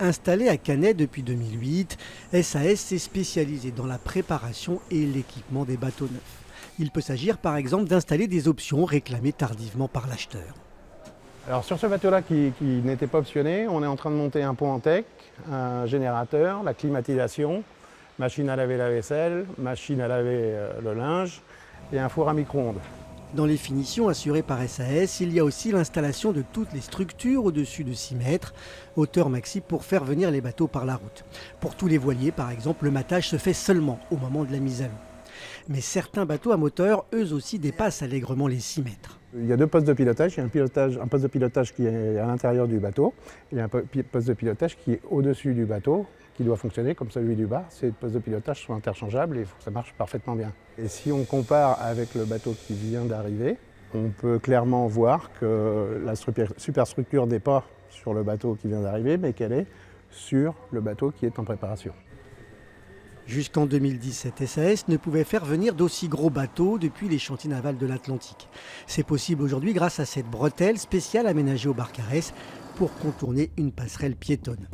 Installé à Canet depuis 2008, SAS s'est spécialisé dans la préparation et l'équipement des bateaux neufs. Il peut s'agir par exemple d'installer des options réclamées tardivement par l'acheteur. Alors sur ce bateau-là qui n'était pas optionné, on est en train de monter un pont en teck, un générateur, la climatisation, machine à laver la vaisselle, machine à laver le linge et un four à micro-ondes. Dans les finitions assurées par SAS, il y a aussi l'installation de toutes les structures au-dessus de 6 mètres, hauteur maxi pour faire venir les bateaux par la route. Pour tous les voiliers, par exemple, le matage se fait seulement au moment de la mise à l'eau. Mais certains bateaux à moteur, eux aussi, dépassent allègrement les 6 mètres. Il y a deux postes de pilotage. Il y a un poste de pilotage qui est à l'intérieur du bateau. Il y a un poste de pilotage qui est au-dessus du bateau, qui doit fonctionner comme celui du bas. Ces postes de pilotage sont interchangeables et il faut que ça marche parfaitement bien. Et si on compare avec le bateau qui vient d'arriver, on peut clairement voir que la superstructure n'est pas sur le bateau qui vient d'arriver, mais qu'elle est sur le bateau qui est en préparation. Jusqu'en 2017, SAS ne pouvait faire venir d'aussi gros bateaux depuis les chantiers navals de l'Atlantique. C'est possible aujourd'hui grâce à cette bretelle spéciale aménagée au Barcarès pour contourner une passerelle piétonne.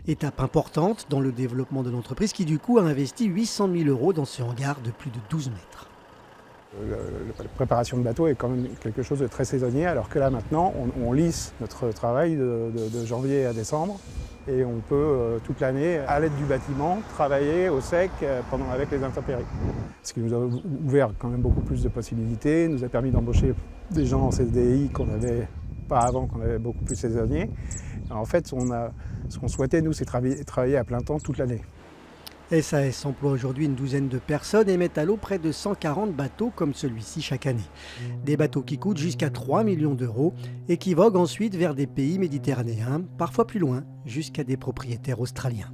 Étape importante dans le développement de l'entreprise qui du coup a investi 800 000 € dans ce hangar de plus de 12 mètres. La préparation de bateau est quand même quelque chose de très saisonnier, alors que là maintenant on lisse notre travail de janvier à décembre et on peut toute l'année, à l'aide du bâtiment, travailler au sec avec les intempéries. Ce qui nous a ouvert quand même beaucoup plus de possibilités, nous a permis d'embaucher des gens en CDI qu'on n'avait pas avant, qu'on avait beaucoup plus saisonniers. En fait, ce qu'on souhaitait, nous, c'est travailler à plein temps toute l'année. SAS emploie aujourd'hui une douzaine de personnes et met à l'eau près de 140 bateaux comme celui-ci chaque année. Des bateaux qui coûtent jusqu'à 3 millions d'euros et qui voguent ensuite vers des pays méditerranéens, parfois plus loin, jusqu'à des propriétaires australiens.